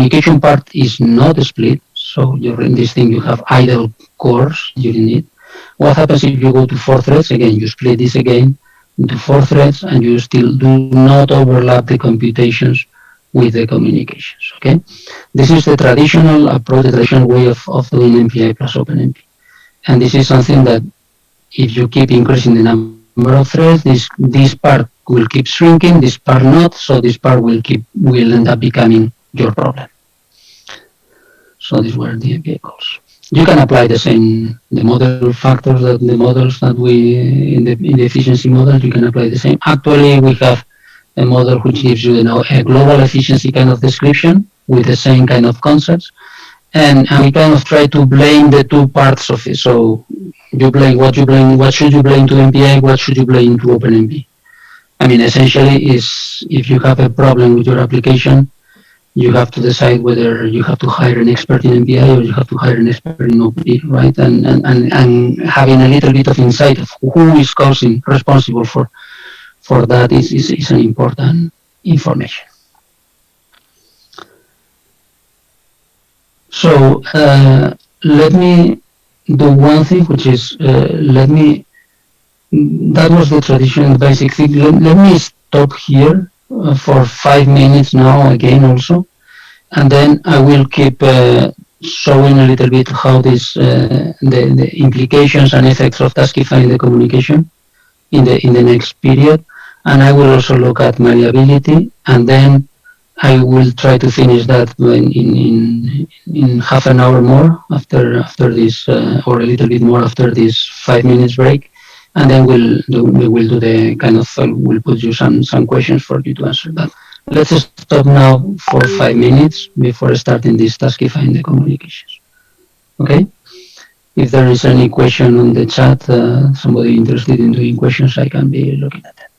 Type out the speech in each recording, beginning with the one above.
communication part is not split. So in this thing you have idle cores during it. What happens if you go to 4 threads? Again, you split this again into 4 threads, and you still do not overlap the computations with the communications. Okay, this is the traditional approach, the traditional way of doing MPI plus OpenMP. And this is something that if you keep increasing the number of threads, this part will keep shrinking, this part not, so this part will end up becoming your problem. So these were the MPI calls. You can apply the model factors, that the models that we in the efficiency model, you can apply the same. Actually, we have a model which gives you, a global efficiency kind of description with the same kind of concepts, and we kind of try to blame the two parts of it. So what should you blame to MPI, what should you blame to OpenMP? I mean, essentially, is if you have a problem with your application, you have to decide whether you have to hire an expert in MPI or you have to hire an expert in OpenMP, right? And having a little bit of insight of who is responsible for that is an important information. So let me do one thing, which is that was the traditional basic thing. Let me stop here for 5 minutes now again also, and then I will keep showing a little bit how this the implications and effects of taskifying the communication in the next period, and I will also look at malleability, and then I will try to finish that in half an hour more after this, or a little bit more after this 5 minutes break, and then we will do the kind of we'll put you some questions for you to answer. But let's stop now for 5 minutes before starting this taskifying the communications. Okay. If there is any question on the chat, somebody interested in doing questions, I can be looking at that.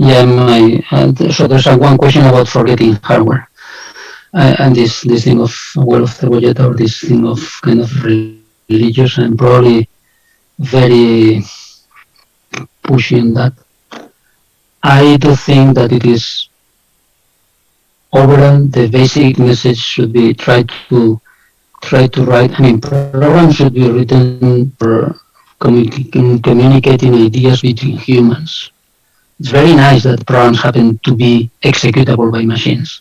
Yeah, so there's one question about forgetting hardware, and this thing of of the budget, or this thing of kind of religious, and probably very pushing that. I do think that it is overall the basic message should be try to write. I mean, programs should be written for communicating ideas between humans. It's very nice that programs happen to be executable by machines,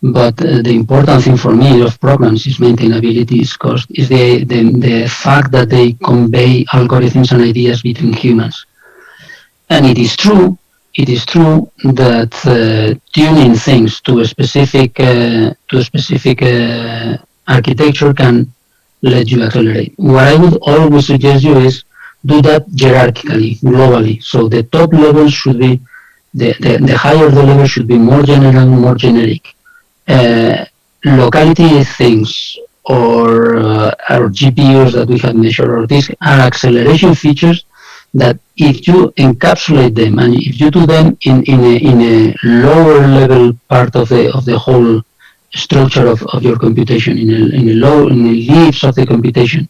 but the important thing for me of programs is maintainability, is cost, is the fact that they convey algorithms and ideas between humans. And it is true that tuning things to a specific architecture can let you accelerate. What I would always suggest you is do that hierarchically, globally. So the top level should be, the higher the level should be more general, more generic. Locality things or GPUs that we have measured, or these are acceleration features that if you encapsulate them and if you do them in a lower level part of the whole structure of your computation, in the leaves of the computation,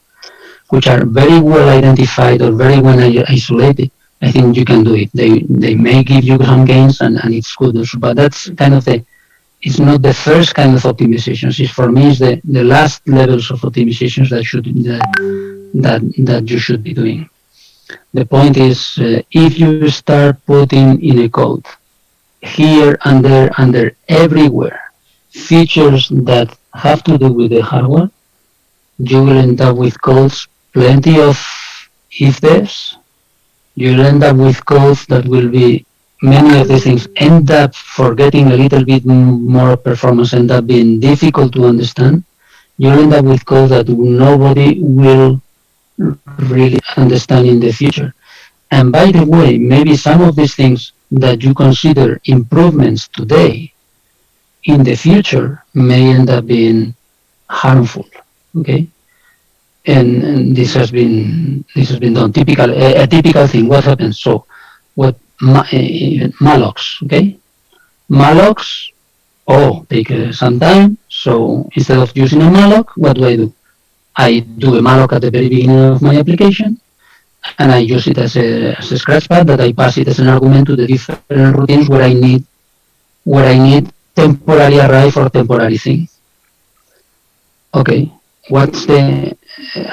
which are very well identified or very well isolated, I think you can do it. They may give you some gains, and it's good, but that's kind of it's not the first kind of optimizations. For me, it's the last levels of optimizations that you should be doing. The point is, if you start putting in a code here and there and there everywhere features that have to do with the hardware, you will end up with codes, plenty of if-ths. You'll end up with codes that will be, many of the things end up forgetting a little bit more performance, end up being difficult to understand. You'll end up with code that nobody will really understand in the future. And by the way, maybe some of these things that you consider improvements today, in the future may end up being harmful. Okay. and this has been done. A typical thing. What happens? So, what Malox? Okay, Malox. Oh, take some time. So instead of using a malloc, what do? I do a malloc at the very beginning of my application, and I use it as a scratchpad that I pass it as an argument to the different routines where I need temporary arrive or temporary thing. Okay, what's the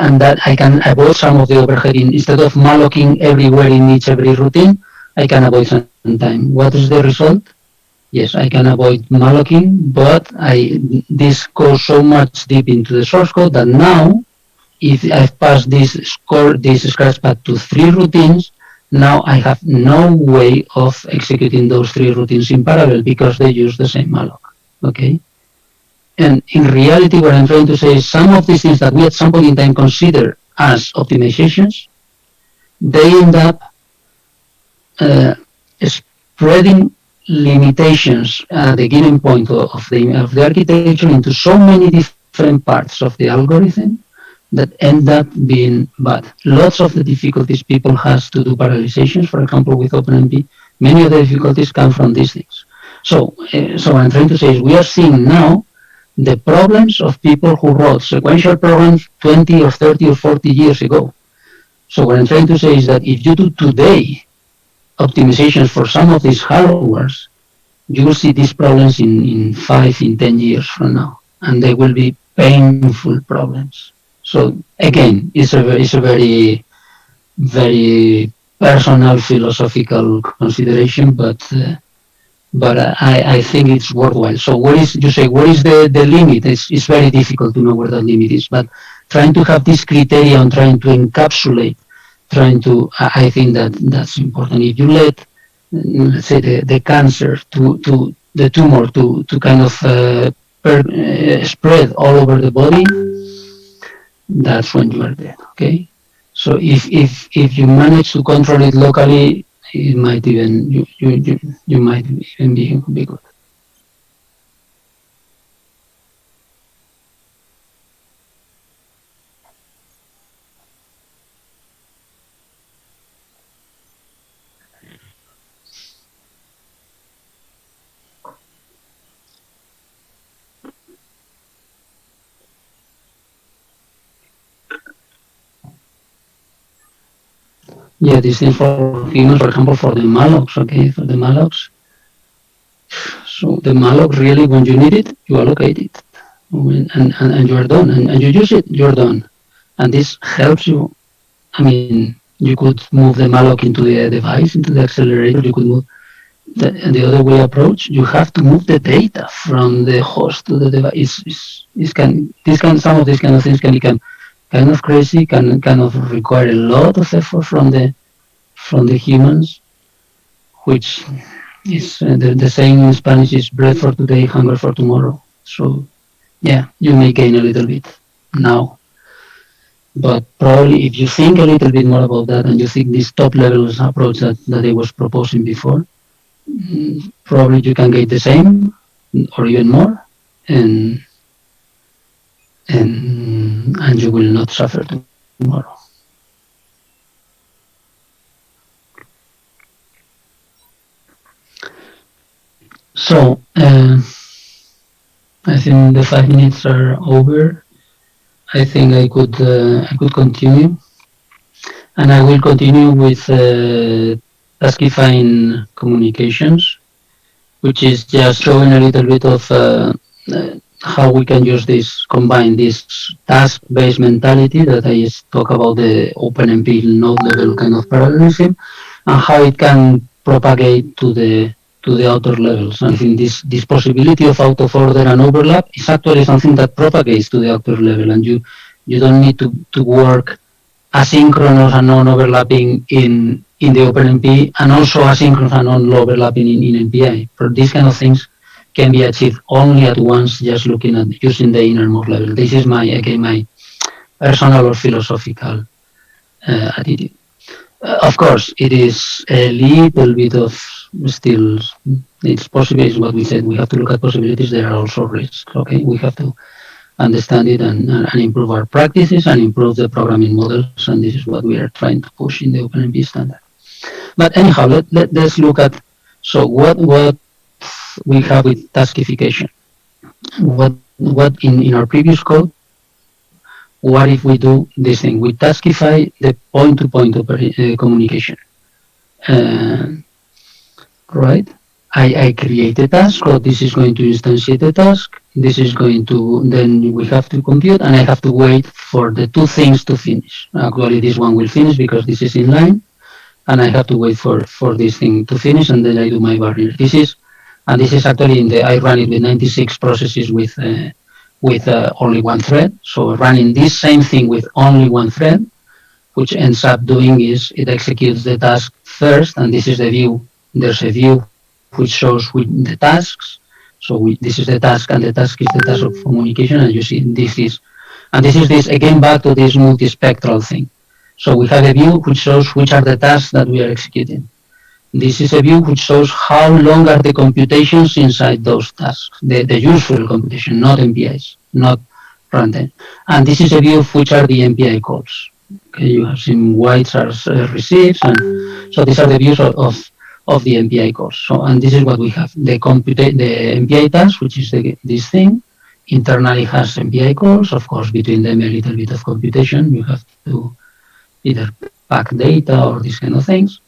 and that I can avoid some of the overhead instead of mallocing everywhere in every routine, I can avoid some time. What is the result? Yes, I can avoid mallocing, but this goes so much deep into the source code that now if I've passed this scratchpad to three routines, now I have no way of executing those three routines in parallel because they use the same malloc. Okay. And in reality, what I'm trying to say is some of these things that we at some point in time consider as optimizations, they end up uh, spreading limitations at the given point of the architecture into so many different parts of the algorithm that end up being bad. Lots of the difficulties people has to do parallelizations, for example, with OpenMP, many of the difficulties come from these things. So what I'm trying to say is we are seeing now the problems of people who wrote sequential programs 20 or 30 or 40 years ago. So what I'm trying to say is that if you do today optimizations for some of these hardwares, you will see these problems in 5, in 10 years from now, and they will be painful problems. So again, it's a very personal philosophical consideration, but I think it's worthwhile. So what is the limit? It's very difficult to know where that limit is, but trying to have this criteria on trying to encapsulate, I think that's important. If you let, let's say, the cancer to the tumor to kind of spread all over the body, that's when you are dead. Okay. So if you manage to control it locally, it might even you might even be good. Yeah, this thing for humans, for example, for the mallocs. Okay, for the mallocs. So the malloc really, when you need it, you allocate it, and you are done, and you use it, you're done, and this helps you. I mean, you could move the malloc into the device, into the accelerator. You could move the other way approach. You have to move the data from the host to the device. Some of these kind of things can become kind of crazy, can kind of require a lot of effort from the humans, which is the saying in Spanish is bread for today, hunger for tomorrow. So yeah, you may gain a little bit now, but probably if you think a little bit more about that and you think this top level approach that I was proposing before, probably you can get the same or even more, and and you will not suffer tomorrow. So I think the 5 minutes are over. I think I could continue, and I will continue with taskifying communications, which is just showing a little bit of how we can use combine this task-based mentality that I talk about, the OpenMP node level kind of parallelism, and how it can propagate to the outer levels. And I think this possibility of out of order and overlap is actually something that propagates to the outer level, and you don't need to work asynchronous and non-overlapping in the OpenMP, and also asynchronous and non-overlapping in MPI. For these kind of things can be achieved only at once, just looking at using the innermost level. This is my personal or philosophical attitude. Of course, it is a little bit of still. It's possible. Is what we said. We have to look at possibilities. There are also risks. Okay, we have to understand it and improve our practices and improve the programming models. And this is what we are trying to push in the OpenMP standard. But anyhow, let's look at so what we have with taskification. What in our previous code, what if we do this thing? We taskify the point-to-point communication. Uh, right? I create a task, so this is going to instantiate the task. This is going to, then we have to compute, and I have to wait for the two things to finish. Actually, this one will finish because this is in line, and I have to wait for this thing to finish, and then I do my barrier. This is actually I run it with 96 processes with only one thread. So running this same thing with only one thread, which ends up doing is it executes the task first, and this is the view. There's a view which shows with the tasks. So this is the task, and the task is the task of communication, and you see this again back to this multispectral thing. So we have a view which shows which are the tasks that we are executing. This is a view which shows how long are the computations inside those tasks, the useful computation, not MPIs, not runtime. And this is a view of which are the MPI calls. Okay, you have seen whites are receives, and so these are the views of the MPI calls. So, and this is what we have: the MPI task, which is this thing, internally has MPI calls. Of course, between them a little bit of computation. You have to either pack data or these kind of things.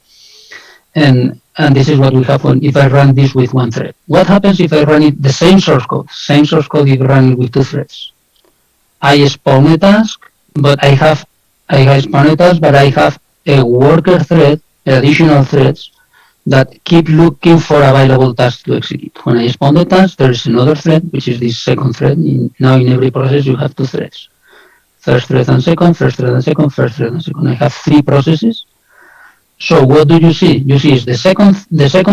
And this is what we have if I run this with one thread. What happens if I run it the same source code? Same source code if I run it with two threads. I spawn a task, but I have a worker thread, additional threads that keep looking for available tasks to execute. When I spawn the task, there is another thread, which is this second thread. Now in every process you have two threads. First thread and second, first thread and second, first thread and second. I have three processes. So what do you see? You see is the second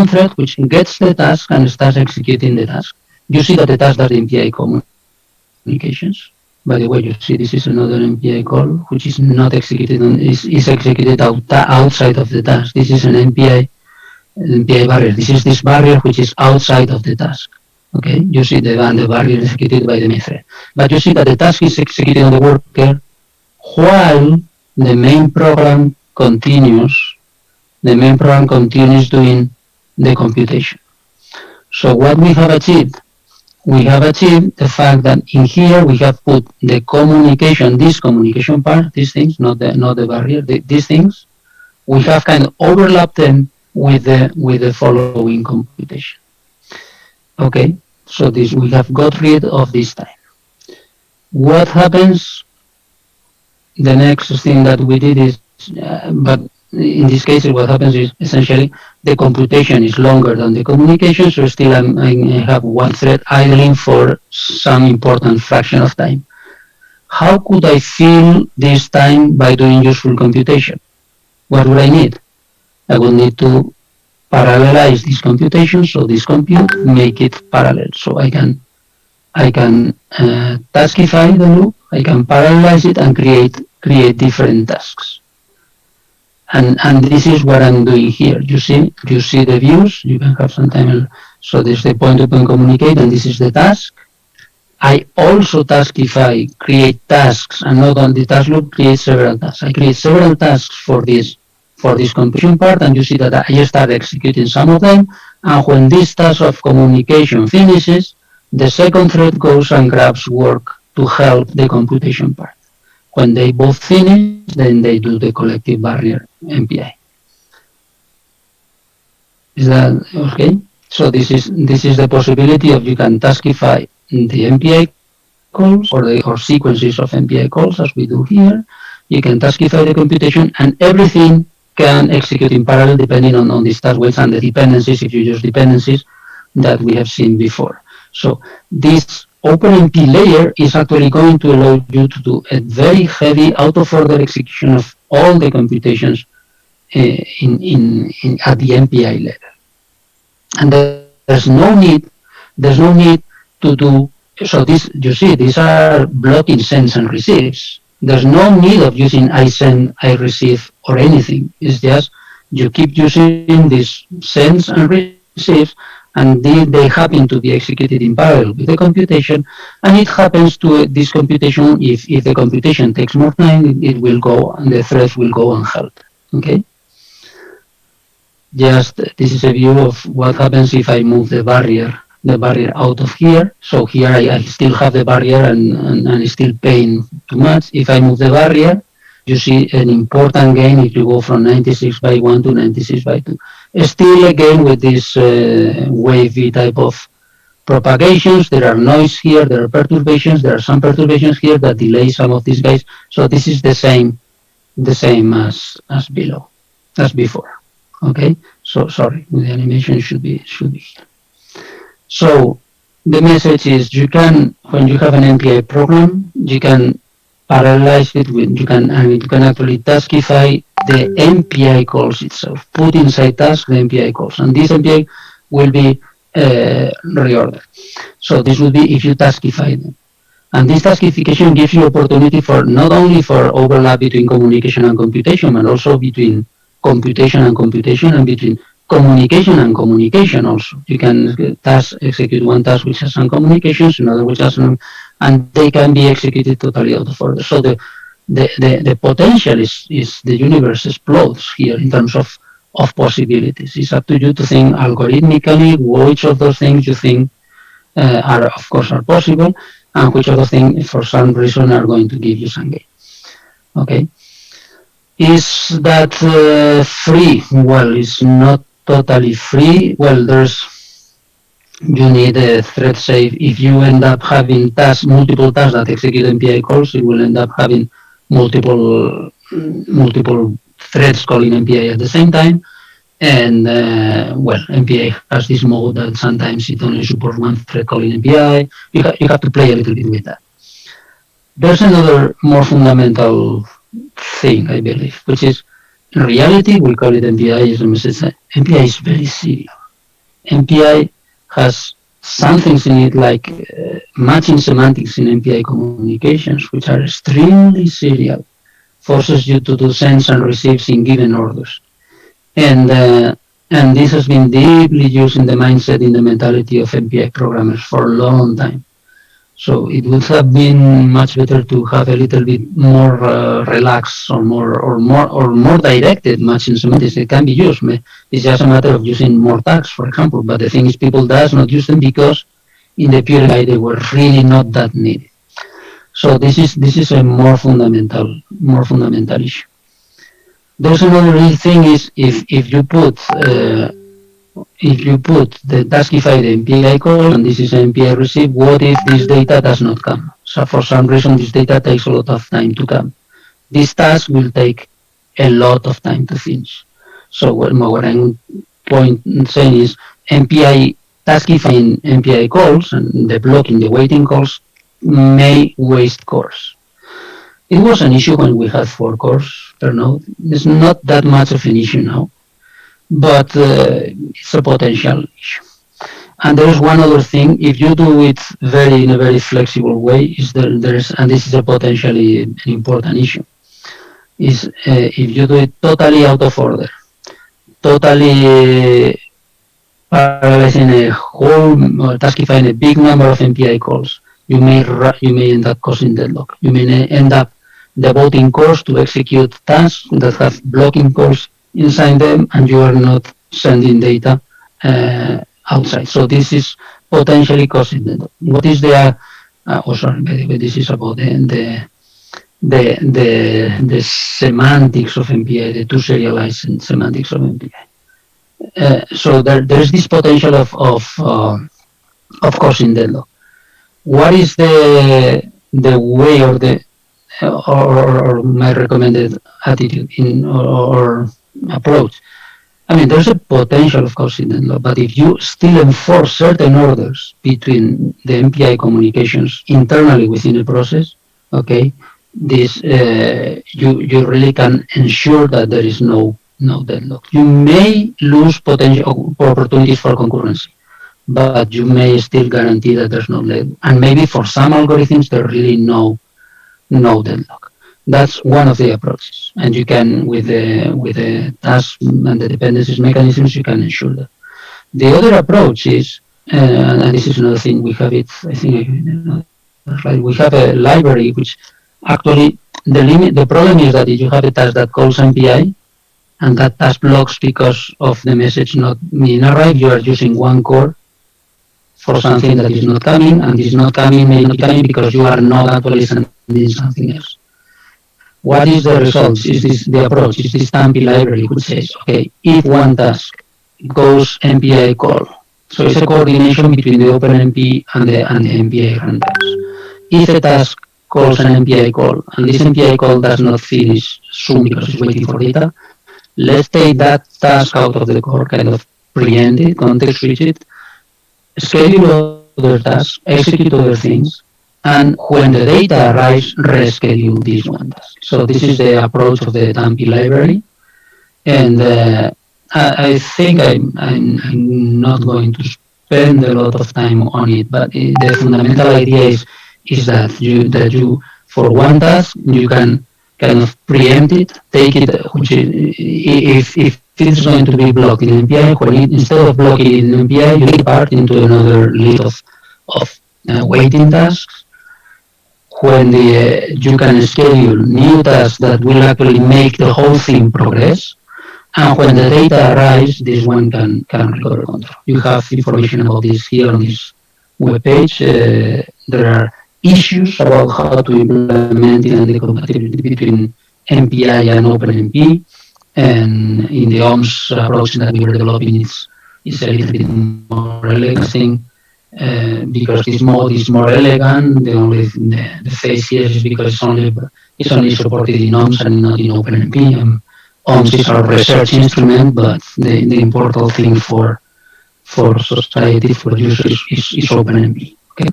thread which gets the task and starts executing the task. You see that the task does MPI communications. By the way, you see this is another MPI call which is not executed is executed outside of the task. This is an MPI barrier. This is this barrier which is outside of the task. Okay, you see the barrier is executed by the main thread. But you see that the task is executed on the worker while the main program continues. The main program continues doing the computation. So what we have achieved? We have achieved the fact that in here we have put the communication, this communication part, these things, not the barrier, these things, we have kind of overlapped them with the following computation. Okay, so this we have got rid of this time. What happens? The next thing that we did is, but in this case, what happens is essentially the computation is longer than the communication, so still I have one thread idling for some important fraction of time. How could I fill this time by doing useful computation? What would I need? I will need to parallelize this computation, so this compute, make it parallel. So I can taskify the loop, I can parallelize it and create different tasks. And this is what I'm doing here. You see the views. You can have some time. So this is the point-to-point communicate, and this is the task. I also taskify, create tasks, and not on the task loop, create several tasks. I create several tasks for this computation part, and you see that I start executing some of them. And when this task of communication finishes, the second thread goes and grabs work to help the computation part. When they both finish, then they do the collective barrier MPI. Is that okay? So this is the possibility of you can taskify the MPI calls or sequences of MPI calls as we do here. You can taskify the computation, and everything can execute in parallel depending on these task weights and the dependencies, if you use dependencies, that we have seen before. So this OpenMP layer is actually going to allow you to do a very heavy out-of-order execution of all the computations at the MPI level. And there's no need to do, so this, you see, these are blocking sends and receives. There's no need of using I send, I receive, or anything. It's just you keep using these sends and receives, and they happen to be executed in parallel with the computation, and it happens to this computation, if the computation takes more time, it will go, and the threads will go unheld. Okay? Just this is a view of what happens if I move the barrier out of here. So here I still have the barrier and it's still paying too much. If I move the barrier, you see an important gain if you go from 96 by 1 to 96 by 2. Still again with this wavy type of propagations, there are noise here, there are perturbations, there are some perturbations here that delay some of these guys. So this is the same as below, as before. Okay, so sorry, the animation should be here. So the message is you can, when you have an MPI program, you can parallelize it with, you can actually taskify the MPI calls itself, put inside task the MPI calls, and this MPI will be reordered. So this will be if you taskify them. And this taskification gives you opportunity for not only for overlap between communication and computation, but also between computation and computation, and between communication and communication also. You can execute one task which has some communications, another which has some, and they can be executed totally out of order. So the potential is the universe explodes here in terms of possibilities. It's up to you to think algorithmically which of those things you think are, of course, are possible, and which of those things for some reason are going to give you some gain. Okay. Is that free? Well, it's not totally free. Well, you need a thread safe. If you end up having multiple tasks that execute MPI calls, it will end up having multiple threads calling MPI at the same time. And MPI has this mode that sometimes it only supports one thread calling MPI. You have to play a little bit with that. There's another more fundamental thing, I believe, which is, in reality, we call it MPI, as a message. MPI is very serial. MPI has some things in it like matching semantics in MPI communications, which are extremely serial, forces you to do sends and receives in given orders. And this has been deeply used in the mindset, in the mentality of MPI programmers for a long time. So it would have been much better to have a little bit more relaxed or more directed matching semantics. It can be used. It's just a matter of using more tags, for example. But the thing is, people does not use them because in the pure AI they were really not that needed. So this is a more fundamental issue. There's another thing is if you put the taskify the MPI call, and this is an MPI receive, what if this data does not come? So for some reason this data takes a lot of time to come. This task will take a lot of time to finish. So what I'm saying is MPI taskifying MPI calls and the blocking the waiting calls may waste cores. It was an issue when we had 4 cores per node. It's not that much of an issue now, but it's a potential issue. And there is one other thing: if you do it in a very flexible way, and this is a potentially an important issue, is if you do it totally out of order, totally parallelizing a whole, taskifying a big number of MPI calls, you may end up causing deadlock. You may end up devoting cores to execute tasks that have blocking calls inside them, and you are not sending data outside. So this is potentially causing deadlock. What is the? This is about the semantics of MPI, the two serialized semantics of MPI. So there's this potential of causing deadlock. What is the way or my recommended attitude or approach? I mean, there's a potential of causing deadlock, but if you still enforce certain orders between the MPI communications internally within a process, okay, this you really can ensure that there is no deadlock. You may lose potential opportunities for concurrency, but you may still guarantee that there's no deadlock. And maybe for some algorithms, there's really no deadlock. That's one of the approaches, and you can, with the task and the dependencies mechanisms, you can ensure that. The other approach is, and this is another thing we have it. I think we have a library which actually the problem is that if you have a task that calls MPI and that task blocks because of the message not being arrived, you are using one core for something that is not coming, and is not coming may not be coming because you are not actually sending something else. What is the result? Is this the approach? Is this Tampi library which says, okay, if one task goes MPI call, so it's a coordination between the OpenMP and the MPI runtime. If a task calls an MPI call and this MPI call does not finish soon because it's waiting for data, let's take that task out of the core, kind of preempt it, context switch it, schedule other tasks, execute other things, and when the data arrives, reschedule this one task. So this is the approach of the Tampi library, and I think I'm not going to spend a lot of time on it, but the fundamental idea is that you for one task you can kind of preempt it, take it, which if it's going to be blocked in MPI, instead of blocking it in MPI, you depart into another list of waiting tasks when you can schedule new tasks that will actually make the whole thing progress. And when the data arrives, this one can recover control. You have information about this here on this webpage. There are issues about how to implement the compatibility between MPI and OpenMP. And in the OMS approach that we were developing, it's a little bit more elegant thing. Because this mode is more elegant. The phase here is because it's only supported in OMS and not in OpenMP. OMS is our research instrument, but the important thing for society, for users, is OpenMP. Okay.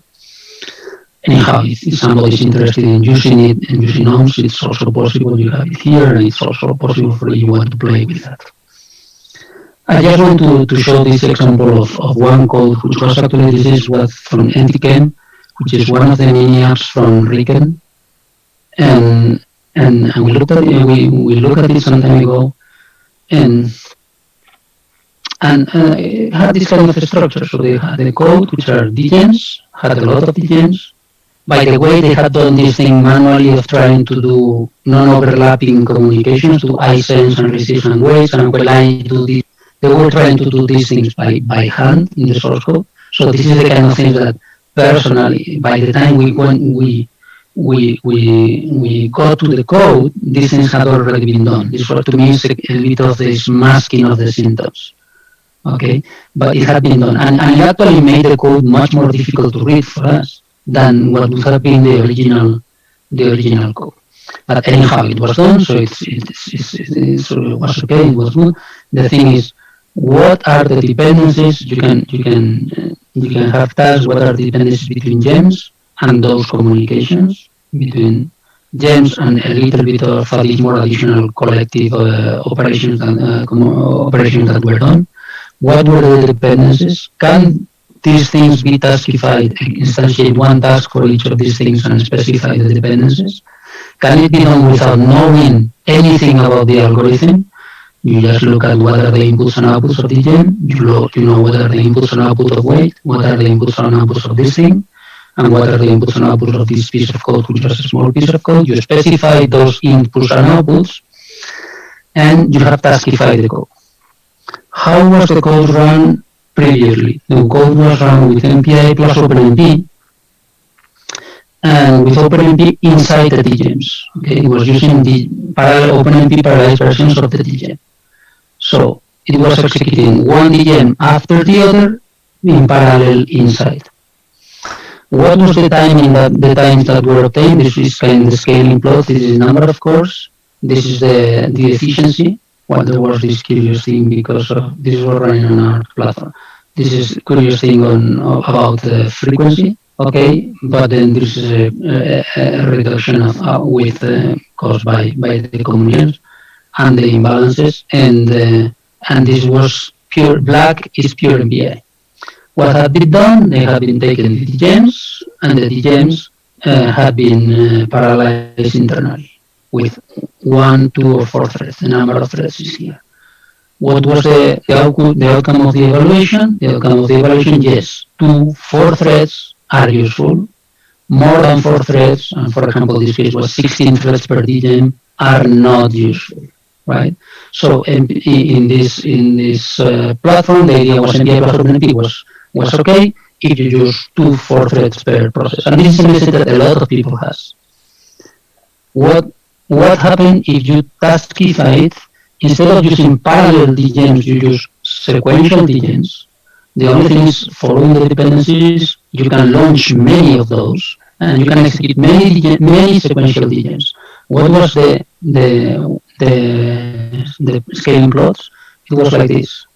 Anyhow, if somebody is interested in using it and using OMS, it's also possible. You have it here, and it's also possible for you want to play with that. I just want to show this example of one code, which was actually, this is what from NTChem, which is one of the mini apps from Riken. And we looked at it, we looked at it some time ago, and it had this kind of structure. So they had the code, which are dgens, had a lot of dgens. By the way, they had done this thing manually of trying to do non-overlapping communications, to iSense and receive and waits, and when I do this, they were trying to do these things by hand in the source code. So this is the kind of things that personally, by the time we got to the code, these things had already been done. This was to me is a bit of this masking of the symptoms. Okay, but it had been done, and it actually made the code much more difficult to read for us than what would have been the original code. But anyhow, it was done, so it was okay. It was good. The thing is, what are the dependencies? You can have tasks. What are the dependencies between gems and those communications between gems and a little bit of more additional collective operations that were done? What were the dependencies? Can these things be taskified? Instantiate one task for each of these things and specify the dependencies. Can it be done without knowing anything about the algorithm? You just look at what are the inputs and outputs of the gem. You know what are the inputs and outputs of weight, what are the inputs and outputs of this thing, and what are the inputs and outputs of this piece of code, which is a small piece of code. You specify those inputs and outputs, and you have taskified the code. How was the code run previously? The code was run with MPI plus OpenMP, and with OpenMP inside the dgems. Okay, it was using the OpenMP parallel versions of the dgem. So it was executing one dgem after the other in parallel inside. What was the timing the times that were obtained? This is kind of the scaling plot. This is the number of cores. This is the efficiency. Well, there was this curious thing because this was running on our platform. This is a curious thing about the frequency. Okay, but then there is a reduction of caused by the communions and the imbalances, and this was pure black is pure MPI. What had been done? They had been taken the dgems, and the dgems had been parallelized internally with 1, 2, or 4 threads. The number of threads is here. What was the outcome of the evaluation? The outcome of the evaluation, yes, 4 threads are useful. More than 4 threads, and for example, this case was 16 threads per DGEM, are not useful, right? So in this platform, the idea was MPI plus OpenMP was okay if you use 4 threads per process, and this is a message that a lot of people has. What happens if you taskify it? Instead of using parallel DGEMs, you use sequential DGEMs. The only thing is, following the dependencies, you can launch many of those, and you can execute many sequential DGEMs. What was the scaling plots? It was like this.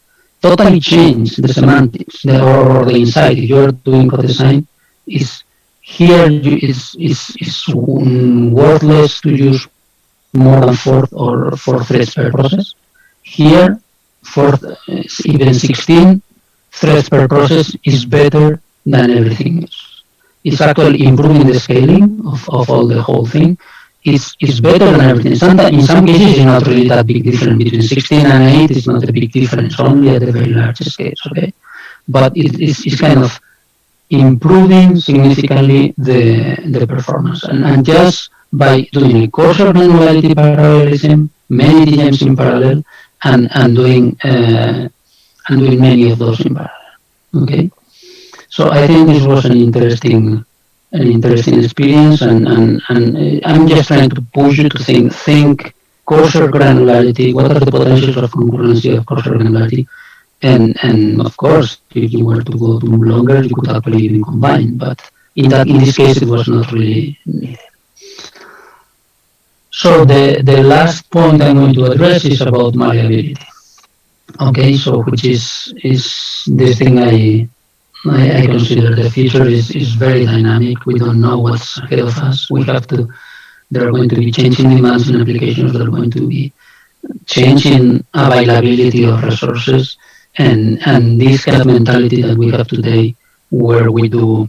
Totally change the semantics or the insight. If you're doing code design, is here is worthless to use more than 4 threads per process. Here, even 16 threads per process is better than everything else. It's actually improving the scaling of all the whole thing. It's better than everything. Sometimes, in some cases, it's not really that big difference between 16 and 8. It's not a big difference, only at the very large scales. Okay, but it's kind of improving significantly the performance, and just by doing a coarser granularity parallelism, many DGEMs in parallel, and doing many of those in parallel. Okay, so I think this was an interesting experience, and I'm just trying to push you to think coarser granularity. What are the potentials of concurrency of coarser granularity? And of course, if you were to go to longer, you could actually even combine. But in this case, it was not really needed. So the last point I'm going to address is about malleability. Okay, so which is this thing I consider the future is very dynamic. We don't know what's ahead of us. There are going to be changing demands in applications. There are going to be changing availability of resources, and this kind of mentality that we have today, where we do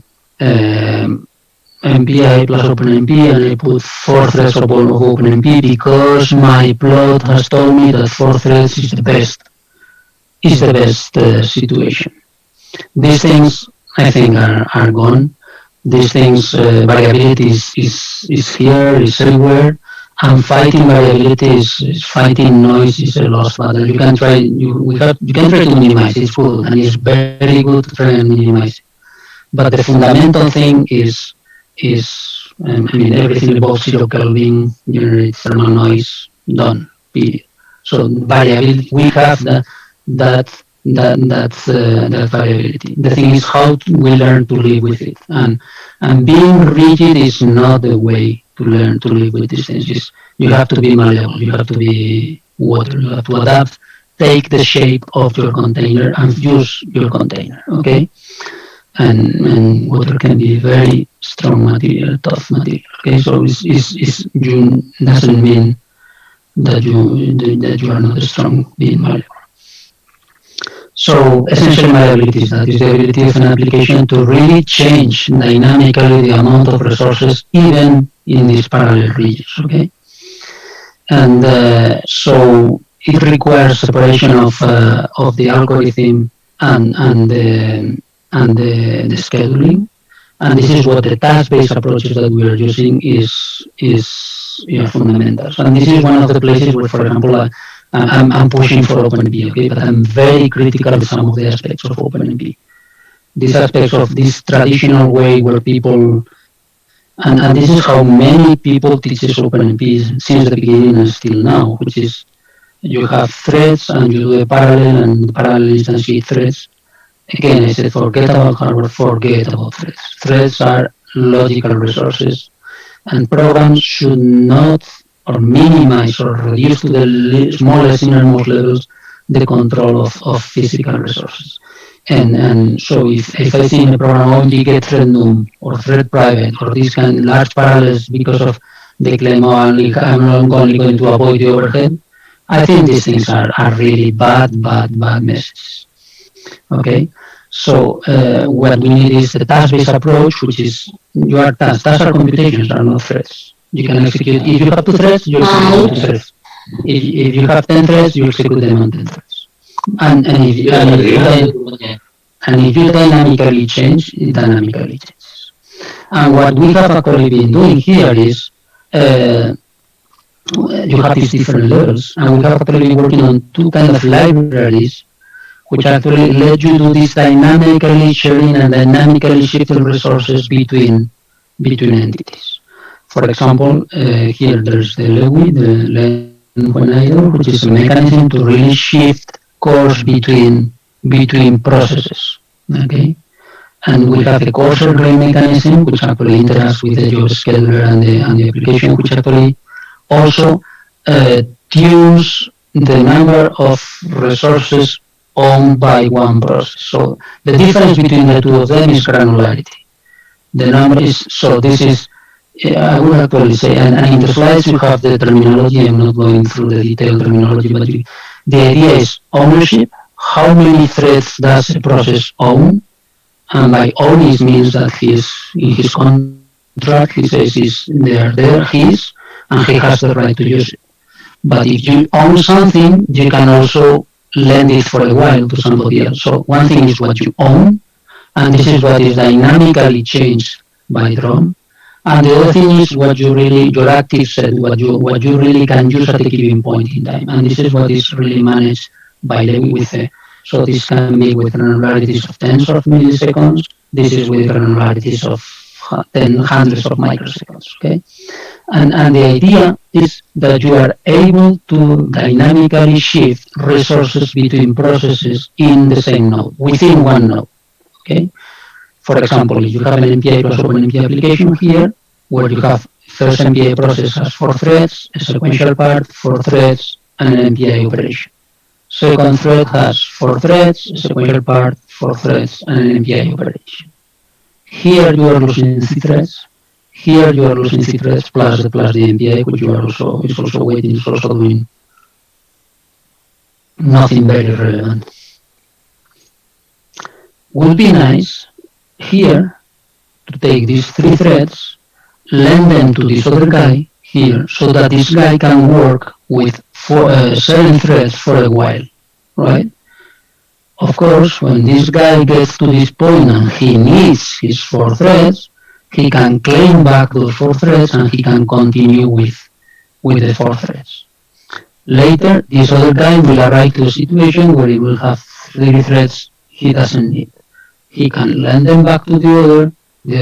MPI plus OpenMP, and I put 4 threads of OpenMP because my plot has told me that 4 threads is the best situation. These things, I think, are gone. These things, variability is here, is everywhere, and fighting variability is fighting noise, is a lost battle. You can try to minimize it. It's good, and it's very good to try and minimize it. But the fundamental thing is everything above 0 Kelvin generates thermal noise. Done. Period. So variability, we have that variability. The thing is how we learn to live with it, and being rigid is not the way to learn to live with these things. You have to be malleable. You have to be water. You have to adapt. Take the shape of your container and use your container. Okay. And water can be very strong material, tough material. Okay, so you doesn't mean that you are not strong being malleable. So essential malleability is that is the ability of an application to really change dynamically the amount of resources, even in these parallel regions. Okay, and so it requires separation of the algorithm and the scheduling, and this is what the task-based approaches that we are using is fundamentals. And this is one of the places where, for example, I'm pushing for OpenMP, okay, but I'm very critical of some of the aspects of OpenMP. These aspects of this traditional way where people, and this is how many people teaches OpenMP since the beginning and still now, which is you have threads and you do a parallel, and the parallel instantiate threads. Again, I said forget about hardware, forget about threads. Threads are logical resources, and programs should not or minimize or reduce to the smallest innermost levels the control of physical resources. And so if I see in a program only get thread num or thread private or these kind of large parallels because of the claim, I'm only going to avoid the overhead, I think these things are really bad messages. Okay, so what we need is the task-based approach, which is your tasks. Tasks are computations, are not threads. You can execute, if you have 2 threads, you execute 2 threads. If you have 10 threads, you execute them on 10 threads. and if you dynamically change, it dynamically changes. And what we have actually been doing here is uh, you have these different levels, and we have actually been working on two kind of libraries which actually let you do this dynamically sharing and dynamically shifting resources between entities. For example, here there's the LEWI, the Learn When Idle, which is a mechanism to really shift cores between processes. Okay, and we have the cursor grain mechanism, which actually interacts with the job scheduler and the application, which actually also tunes the number of resources owned by one process. So the difference between the two of them is granularity. The number is, so this is, I would actually say, and in the slides you have the terminology. I'm not going through the detailed terminology, but the idea is ownership. How many threads does a process own? And by own it means that he's in his contract, he says they are there, and he has the right to use it. But if you own something, you can also lend it for a while to somebody else. So one thing is what you own, and this is what is dynamically changed by Drum. And the other thing is what you really, your active set, what you really can use at a given point in time. And this is what is really managed by Lewy with a, so this can be with granularities of tens of milliseconds. This is with granularities of hundreds of microseconds. Okay, and the idea is that you are able to dynamically shift resources between processes in the same node, within one node. Okay. For example, if you have an MPI plus OpenMPI application here, where you have first MPI process has 4 threads, a sequential part, 4 threads, and an MPI operation. Second thread has 4 threads, a sequential part, 4 threads, and an MPI operation. Here you are losing 3 threads. Here you are losing 3 threads plus the MPI, which you are also is also waiting, is also doing nothing very relevant. Would be nice here to take these 3 threads, lend them to this other guy here, so that this guy can work with 7 threads for a while, right? Of course, when this guy gets to this point and he needs his 4 threads, he can claim back those 4 threads and he can continue with the 4 threads. Later, this other guy will arrive to a situation where he will have 3 threads he doesn't need. He can lend them back to the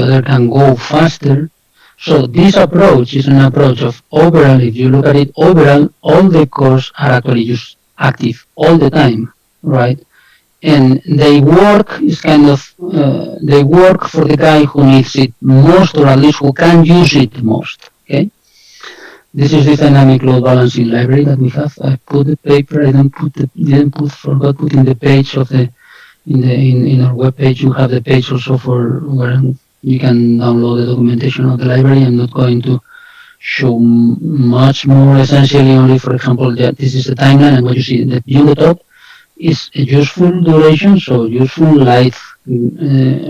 other can go faster. So this approach is an approach of overall, if you look at it, overall, all the cores are actually just active all the time, right? And they work is kind of, they work for the guy who needs it most, or at least who can use it most, okay? This is the dynamic load balancing library that we have. I put the paper, I forgot putting the page of the, in our web page. You have the page also for where you can download the documentation of the library. I'm not going to show much more, essentially only, for example, that this is the timeline, and what you see the view on the top is a useful duration, so useful light,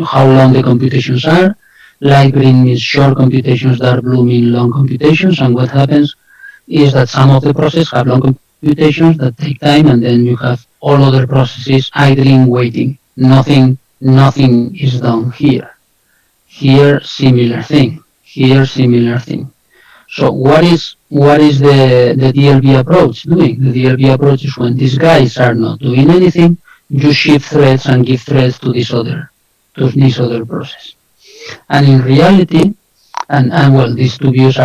how long the computations are. Light green means short computations, dark blue mean long computations, and what happens is that some of the processes have long computations that take time, and then you have all other processes idling, waiting. Nothing is done here. Here, similar thing. Here, similar thing. So what is the DLB approach doing? The DLB approach is when these guys are not doing anything, you shift threads and give threads to this other process. And in reality, and well, these two views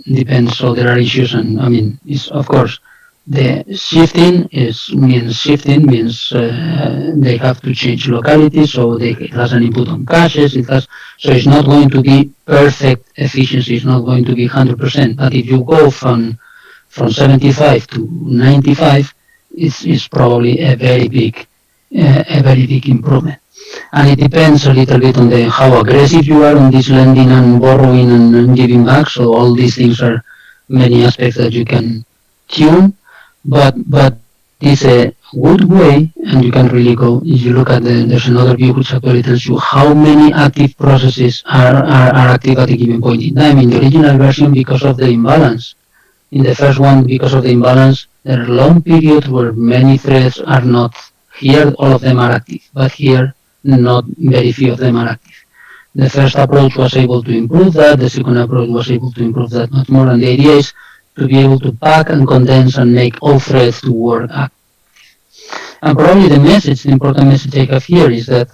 depends, so there are issues, and I mean, it's, of course, the shifting means they have to change locality, so it has an input on caches. So it's not going to be perfect efficiency. It's not going to be 100%. But if you go from 75 to 95, it's probably a very big improvement. And it depends a little bit on how aggressive you are on this lending and borrowing and giving back. So all these things are many aspects that you can tune. But it's a good way, and you can really go, if you look at there's another view which actually tells you how many active processes are active at a given point in time. In the original version, because of the imbalance. In the first one, because of the imbalance, there are long periods where many threads are not Here, all of them are active, but here, not very few of them are active. The first approach was able to improve that. The second approach was able to improve that much more. And the idea is to be able to pack and condense and make all threads to work. And probably the important message I have here is that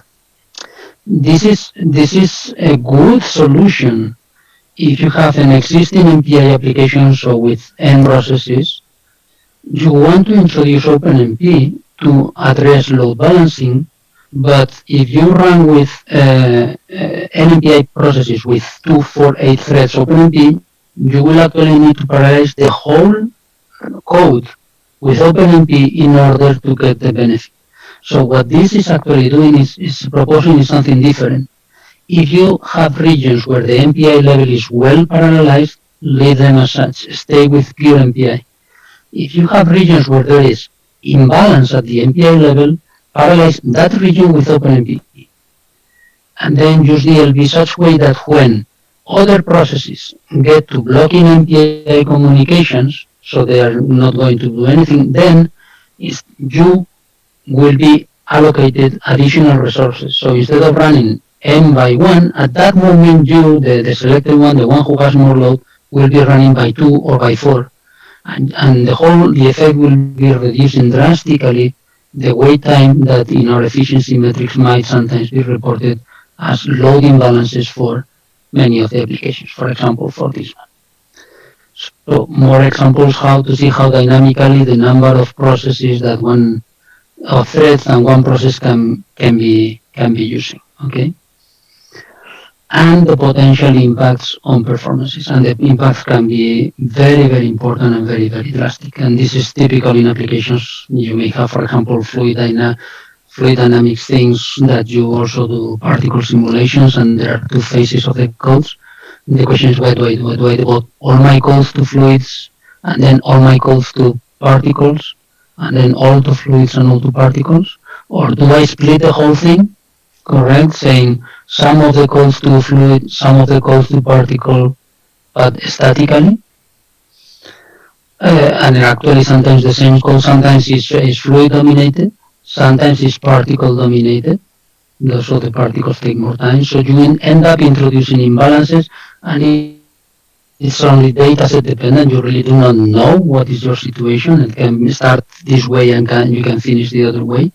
this is a good solution if you have an existing MPI application, so with N processes. You want to introduce OpenMP to address load balancing, but if you run with NMPI processes with 2, 4, 8 threads OpenMP, you will actually need to parallelize the whole code with OpenMP in order to get the benefit. So what this is actually doing is proposing something different. If you have regions where the MPI level is well parallelized, leave them as such. Stay with pure MPI. If you have regions where there is imbalance at the MPI level, parallelize that region with OpenMP. And then use DLB such way that when other processes get to blocking MPI communications, so they are not going to do anything, then you will be allocated additional resources. So instead of running M by 1, at that moment you, the selected one, the one who has more load, will be running by 2 or by 4. And the effect will be reducing drastically the wait time that in our efficiency metrics might sometimes be reported as load imbalances for many of the applications, for example, for this one. So more examples how to see how dynamically the number of processes that one of threads and one process can be using. Okay. And the potential impacts on performances. And the impacts can be very, very important and very, very drastic. And this is typical in applications. You may have, for example, fluid dynamics things that you also do particle simulations, and there are two phases of the codes. And the question is, why do I do? Do I devote all my codes to fluids and then all my codes to particles and then all to fluids and all to particles? Or do I split the whole thing? Correct, saying some of the codes to fluid, some of the codes to particle, but statically. And actually sometimes the same code sometimes is fluid dominated, sometimes is particle dominated. So the particles take more time. So you end up introducing imbalances, and it's only data set dependent. You really do not know what is your situation. It can start this way and you can finish the other way.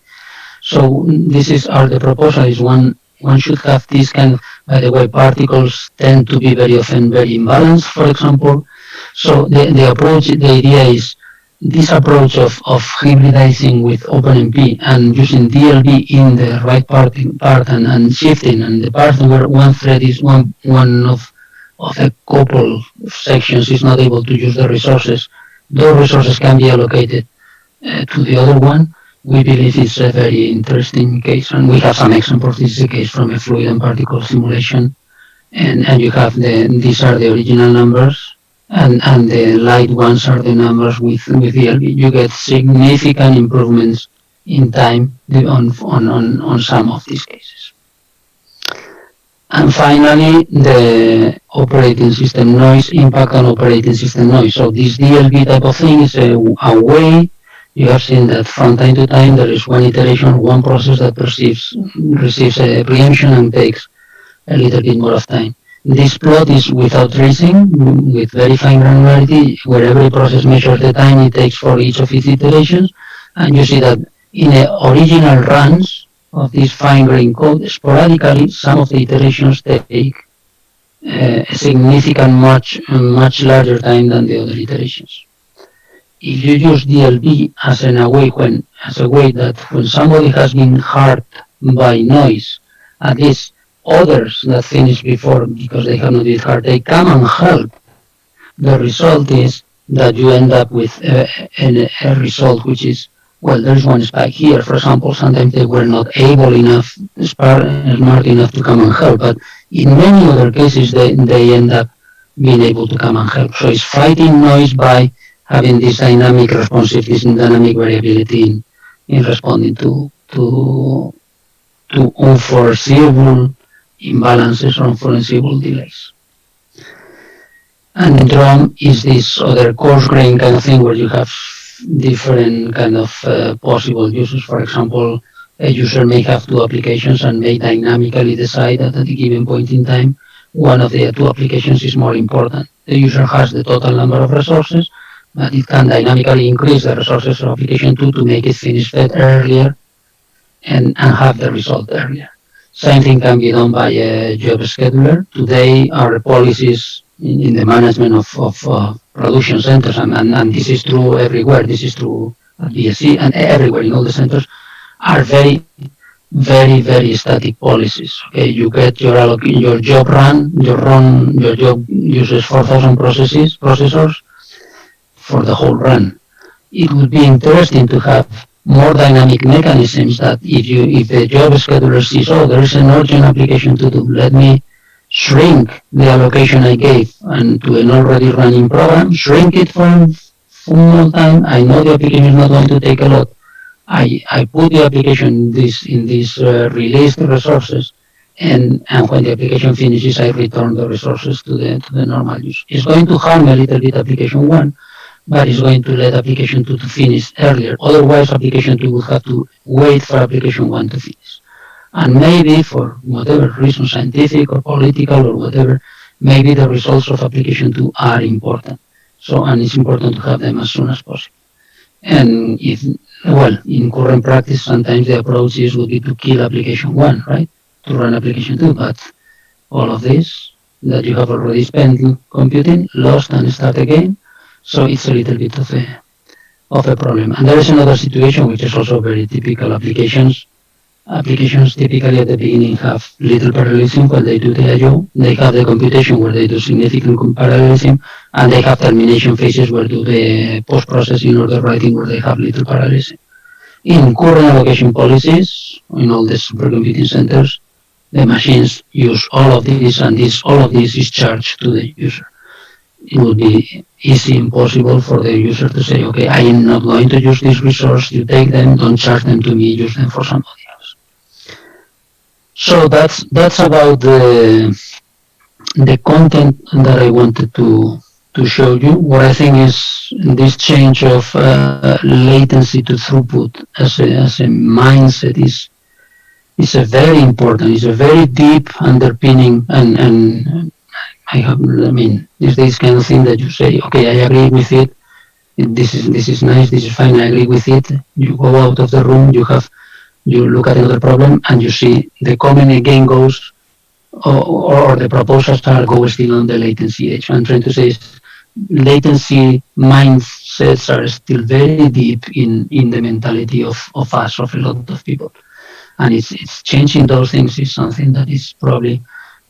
So this is the proposal is one should have this kind of, by the way, particles tend to be very often very imbalanced, for example. So the approach, the idea is this approach of hybridizing with OpenMP and using DLB in the right part and shifting, and the part where one thread is one of a couple of sections is not able to use the resources, those resources can be allocated to the other one. We believe it's a very interesting case, and we have some examples. This is a case from a fluid and particle simulation, and you have these are the original numbers, and the light ones are the numbers with DLB. You get significant improvements in time on some of these cases. And finally, the operating system noise, impact on operating system noise. So this DLB type of thing is a way. You have seen that from time to time there is one iteration, one process that receives a preemption and takes a little bit more of time. This plot is without tracing, with very fine granularity, where every process measures the time it takes for each of its iterations, and you see that in the original runs of this fine-grained code, sporadically some of the iterations take a significant, much larger time than the other iterations. If you use DLB as a way that when somebody has been hurt by noise, at least others that finished before because they have not been hurt, they come and help. The result is that you end up with a result which is, well, there's one spike here, for example. Sometimes they were not smart enough to come and help, but in many other cases they end up being able to come and help. So it's fighting noise by having this dynamic responsiveness and dynamic variability in responding to unforeseeable imbalances or unforeseeable delays. And drum is this other coarse grain kind of thing where you have different kind of possible uses. For example, a user may have two applications and may dynamically decide that at a given point in time, one of the two applications is more important. The user has the total number of resources, but it can dynamically increase the resources of application 2 to make it finish that earlier and have the result earlier. Same thing can be done by a job scheduler. Today, our policies in the management of production centers, and this is true everywhere, this is true at BSC and everywhere in all the centers, are very static policies. Okay, you get your job your job uses 4,000 processors for the whole run. It would be interesting to have more dynamic mechanisms that if the job scheduler sees, oh, there is an urgent application to do, let me shrink the allocation I gave and to an already running program, shrink it for full time. I know the application is not going to take a lot. I put the application in these released resources, and when the application finishes, I return the resources to the normal use. It's going to harm a little bit application one, but it's going to let application 2 to finish earlier. Otherwise, application 2 would have to wait for application 1 to finish. And maybe for whatever reason, scientific or political or whatever, maybe the results of application 2 are important. So, and it's important to have them as soon as possible. And in current practice, sometimes the approach would be to kill application 1, right? To run application 2, but all of this that you have already spent computing, lost and start again. So it's a little bit of a problem. And there is another situation which is also very typical. Applications typically at the beginning have little parallelism when they do the I/O. They have the computation where they do significant parallelism, and they have termination phases where do the post-processing or the writing where they have little parallelism. In current allocation policies, in all the supercomputing centers, the machines use all of these, and all of this is charged to the user. It would be easy impossible for the user to say, okay, I am not going to use this resource, you take them, don't charge them to me, use them for somebody else. So that's about the content that I wanted to show you. What I think is this change of latency to throughput as a mindset is a very important, is a very deep underpinning, and this kind of thing that you say, okay, I agree with it. This is nice. This is fine. I agree with it. You go out of the room. You look at another problem, and you see the comment again goes, or the proposals go still on the latency edge. What I'm trying to say is latency mindsets are still very deep in the mentality of us, of a lot of people, and it's changing those things is something that is probably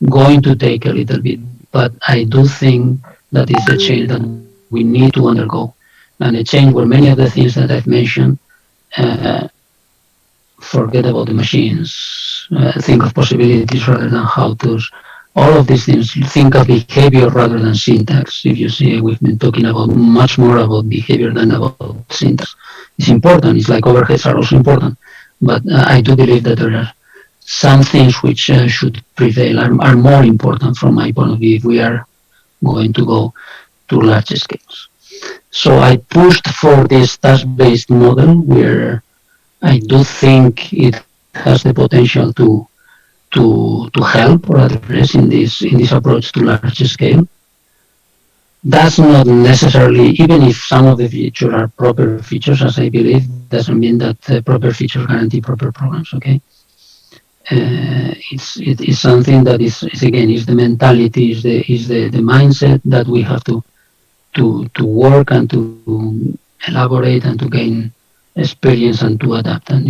going to take a little bit. But I do think that is a change that we need to undergo, and a change where many of the things that I've mentioned, forget about the machines, think of possibilities rather than how-tos. All of these things, think of behavior rather than syntax. If you see, we've been talking about much more about behavior than about syntax. It's important. It's like overheads are also important. But I do believe that there are some things which should prevail, are more important from my point of view if we are going to go to large scales. So I pushed for this task-based model where I do think it has the potential to help or address in this approach to large scale. That's not necessarily, even if some of the features are proper features, as I believe, doesn't mean that proper features guarantee proper programs. Okay, it's something that is again is the mentality, is the mindset that we have to work and to elaborate and to gain experience and to adapt. And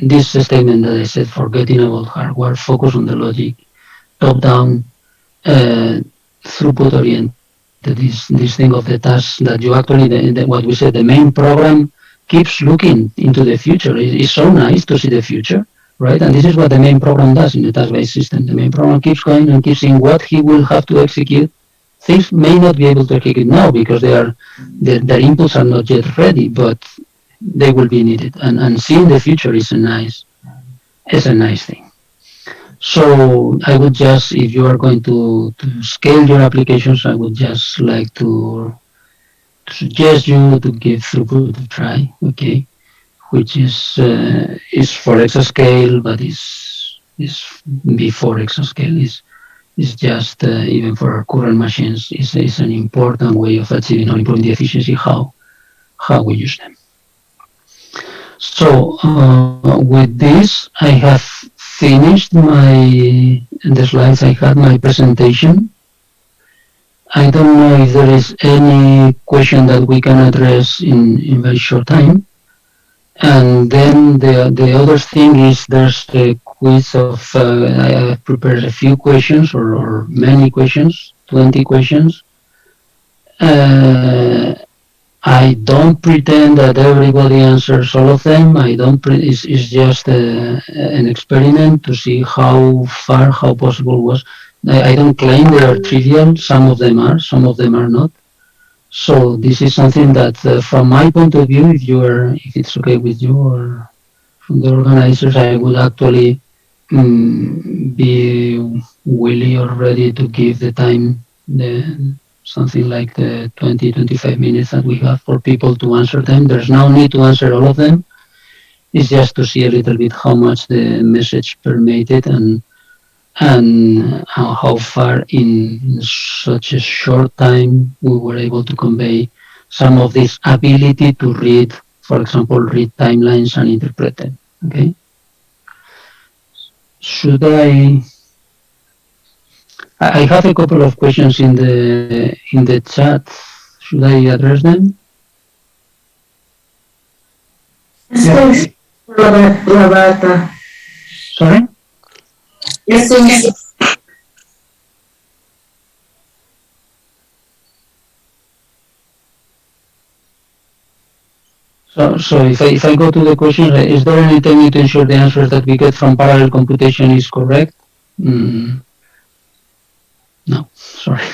this statement that I said, forgetting about hardware, focus on the logic, top down, throughput oriented. This thing of the task that you actually what we said, the main program keeps looking into the future. It's so nice to see the future, right? And this is what the main program does in the task-based system. The main program keeps going and keeps seeing what he will have to execute. Things may not be able to execute now because their inputs are not yet ready, but they will be needed. And seeing the future is a nice thing. So I would just, if you are going to scale your applications, I would just like to suggest you to give throughput a try, okay, which is for exascale, but is before exascale. Is just even for our current machines is an important way of achieving or improving the efficiency how we use them. So with this, I have finished the slides. I had my presentation. I don't know if there is any question that we can address in very short time. And then the other thing is there's a quiz of I have prepared a few questions or many questions, 20 questions. Uh, I don't pretend that everybody answers all of them. I don't. It's just an experiment to see how far, how possible was. I don't claim they are trivial. Some of them are. Some of them are not. So this is something that, from my point of view, if it's okay with you or from the organizers, I would actually be willing or ready to give the time, something like the 20, 25 minutes that we have for people to answer them. There's no need to answer all of them. It's just to see a little bit how much the message permeated and how far in such a short time we were able to convey some of this ability to read, for example, read timelines and interpret them. Okay. Should I have a couple of questions in the chat. Should I address them? Yes, Roberta. Sorry? Yes, yes. So if I go to the question, is there any technique to ensure the answers that we get from parallel computation is correct? No, sorry.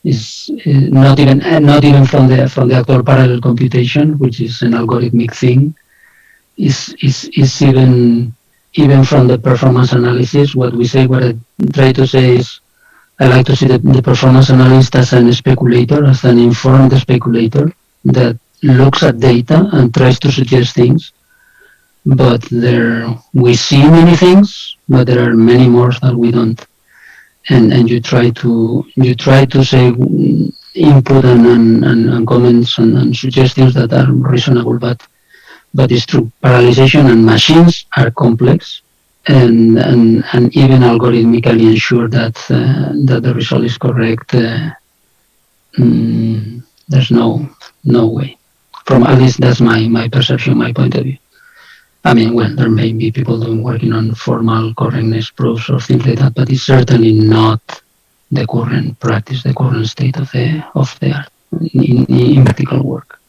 Is not even from the actual parallel computation, which is an algorithmic thing. Is even from the performance analysis. What I try to say is I like to see the performance analyst as an speculator, as an informed speculator that looks at data and tries to suggest things. But we see many things, but there are many more that we don't. And you try to say input and comments and suggestions that are reasonable, but it's true. Parallelization and machines are complex, and even algorithmically ensure that the result is correct. There's no way. From at least that's my perception, my point of view. I mean, well, there may be people working on formal correctness proofs or things like that, but it's certainly not the current practice, the current state of the art in practical work.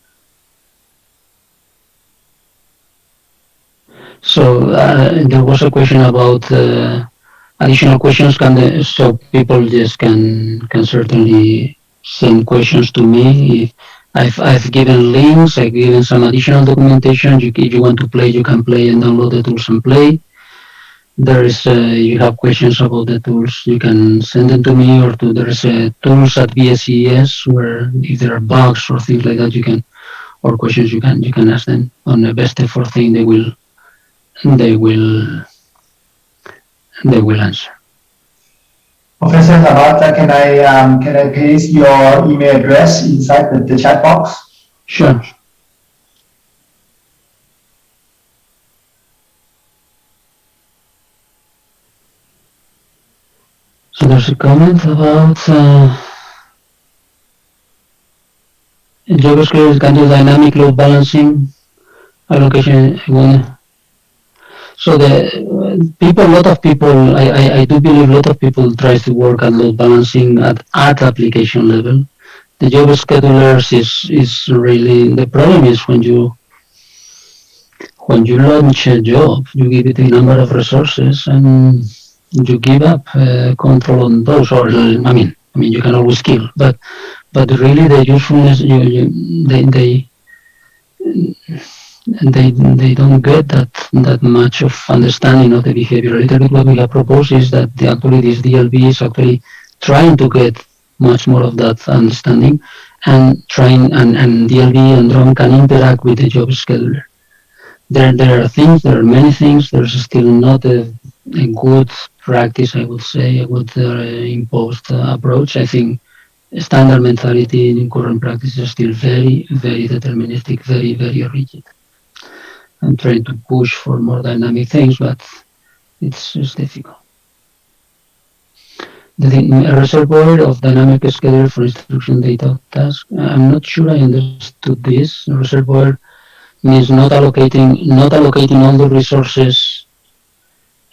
So there was a question about additional questions. So people just can certainly send questions to me. I've given links. I've given some additional documentation. If you want to play, you can play and download the tools and play. There is you have questions about the tools, you can send them to me, or there is tools at BSES where if there are bugs or things like that, you can, or questions you can ask them on the best effort thing. They will answer. Professor Tabata, can I paste your email address inside the chat box? Sure. So there's a comment about JavaScript can do dynamic load balancing allocation. So a lot of people, I do believe a lot of people try to work at load balancing at application level. The job schedulers is really, the problem is when you launch a job, you give it a number of resources and you give up control on those. Or I mean you can always kill, but really the usefulness, they don't get that much of understanding of the behavior. A little bit what we have proposed is that actually this DLB is actually trying to get much more of that understanding, and trying and DLB and Drone can interact with the job scheduler. There are things, there are many things. There's still not a good practice, I would say, a good imposed approach. I think standard mentality in current practice is still very, very deterministic, very, very rigid. I'm trying to push for more dynamic things, but it's difficult. A reservoir of dynamic scheduler for instruction data task. I'm not sure I understood this. Reservoir means not allocating all the resources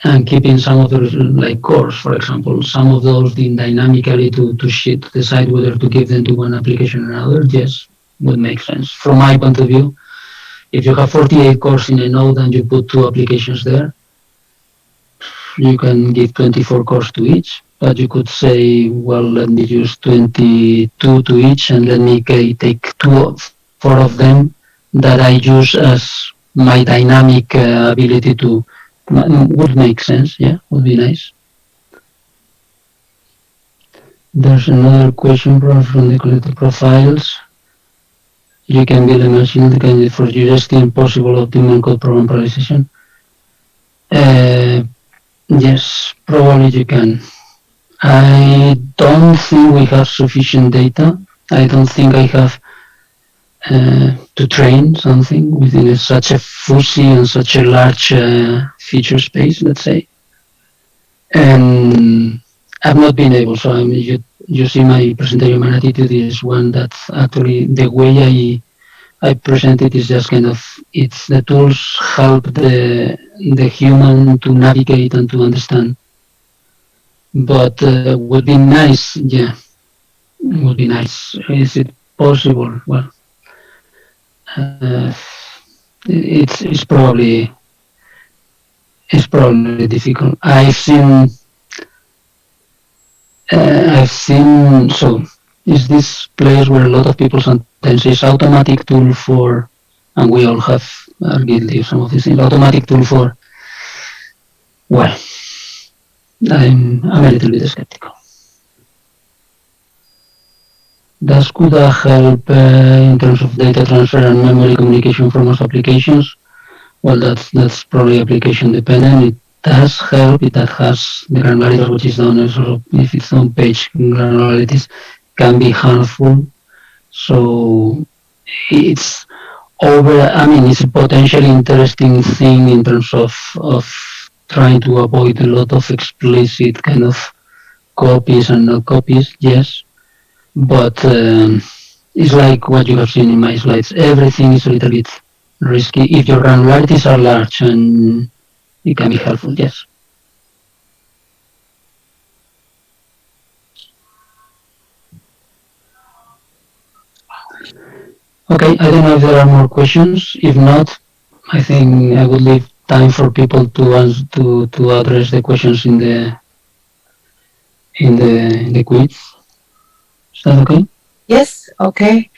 and keeping some of the like cores, for example, some of those being dynamically to decide whether to give them to one application or another. Yes, would make sense from my point of view. If you have 48 cores in a node and you put two applications there, you can give 24 cores to each. But you could say, well, let me use 22 to each, and let me take four of them that I use as my dynamic ability to. Would make sense. Yeah, would be nice. There's another question from the collector profiles. You can build a machine that can for suggesting possible optimal code program parallelization. Uh, yes, probably you can. I don't think we have sufficient data. I don't think I have to train something within such a fuzzy and such a large feature space, let's say. And I've not been able. So you see my presentation, my attitude is one that actually the way I present it is just kind of it's the tools help the human to navigate and to understand. But would be nice, yeah, would be nice. Is it possible? Well, uh, it's probably difficult. I've seen so is this place where a lot of people sometimes is automatic tool for, and we all have are guilty of some of these things. Automatic tool for, well, I'm a little bit skeptical. Does CUDA help in terms of data transfer and memory communication for most applications? Well, that's probably application dependent. It does help. It that has the granularity which is done. So if it's on page granularities can be harmful. So it's I mean, it's a potentially interesting thing in terms of trying to avoid a lot of explicit kind of copies and not copies. Yes, but it's like what you have seen in my slides. Everything is a little bit risky. If your granularities are large, and it can be helpful. Yes. Okay. I don't know if there are more questions. If not, I think I would leave time for people to answer, to address the questions in the quiz. Is that okay? Yes, okay.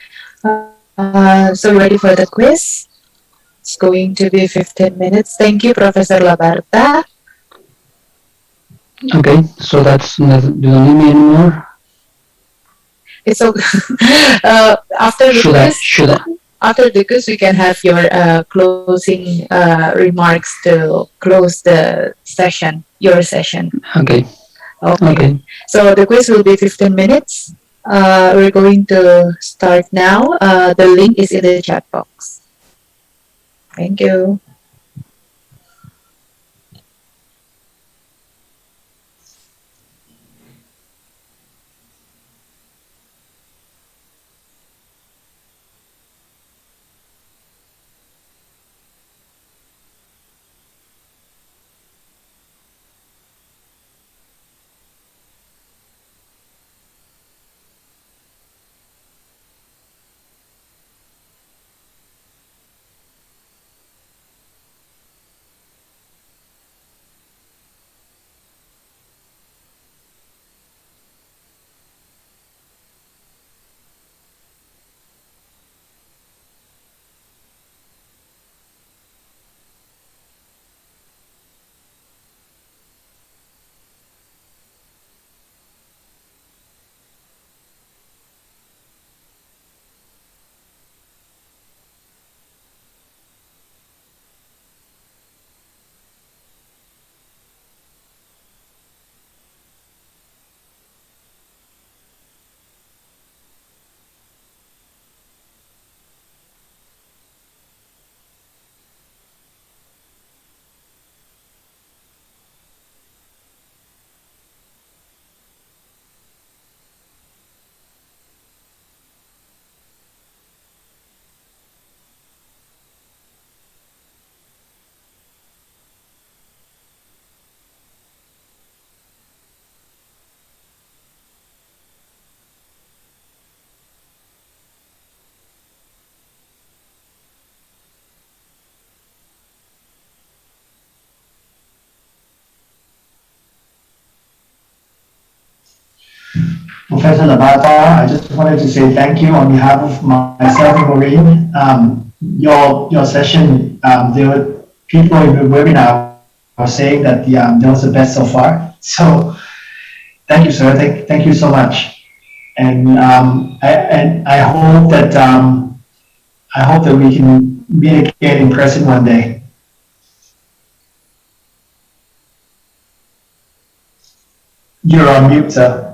So ready for the quiz? It's going to be 15 minutes. Thank you, Professor Labarta. Okay. So you don't need me anymore. It's okay. After the Should I? quiz, Should I? after the quiz, we can have your closing remarks to close the session, your session. Okay. Okay. Okay. So the quiz will be 15 minutes. We're going to start now. The link is in the chat box. Thank you. Professor Labata, I just wanted to say thank you on behalf of myself and Maureen. Your session, there were people in the webinar were saying that that was the best so far. So thank you, sir. Thank you so much. And I hope that we can meet again in person one day. You're on mute, sir.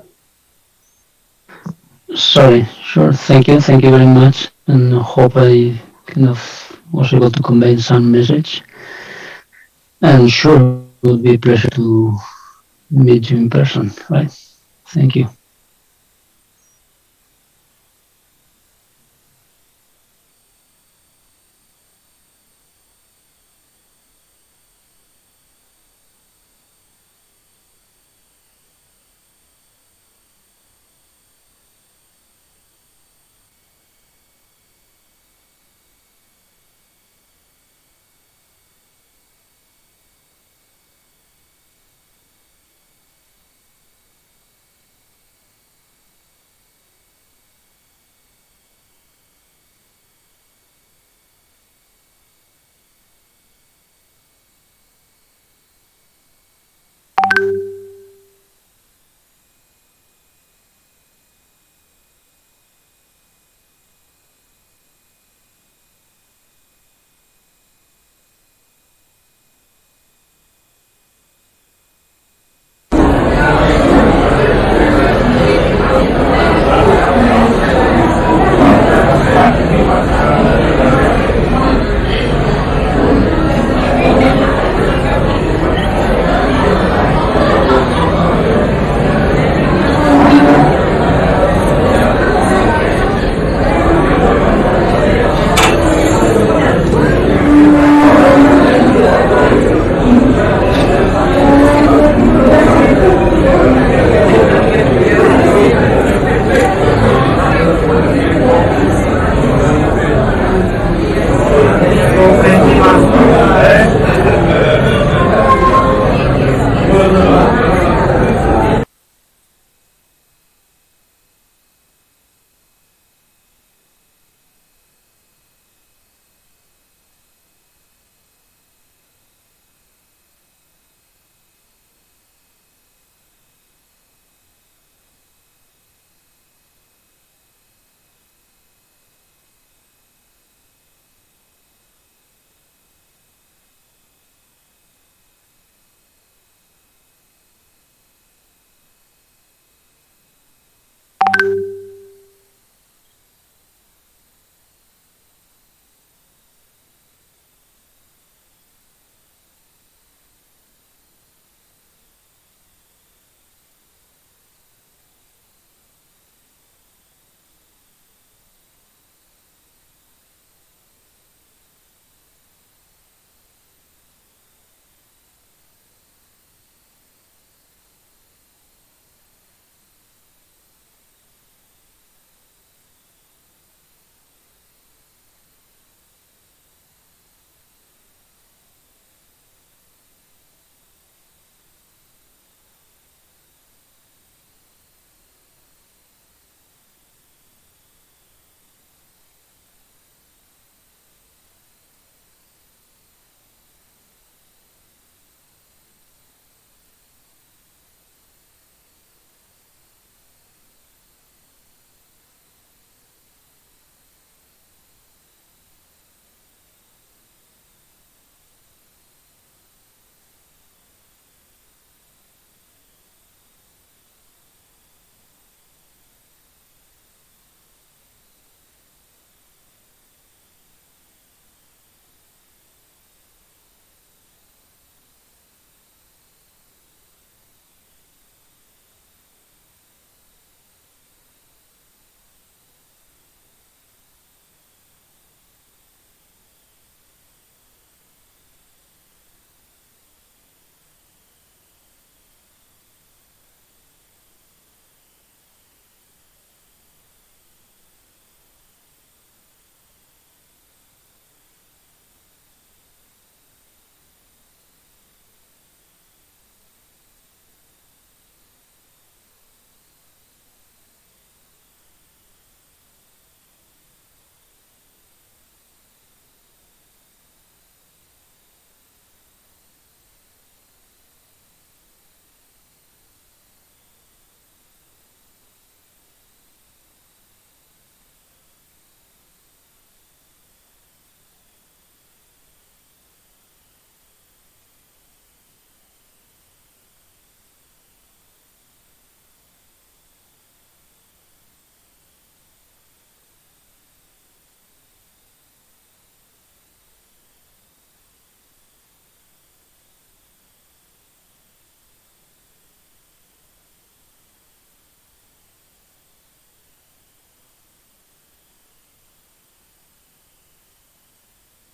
Sorry, sure. Thank you very much, and hope I kind of was able to convey some message. And sure, it would be a pleasure to meet you in person, right? Thank you.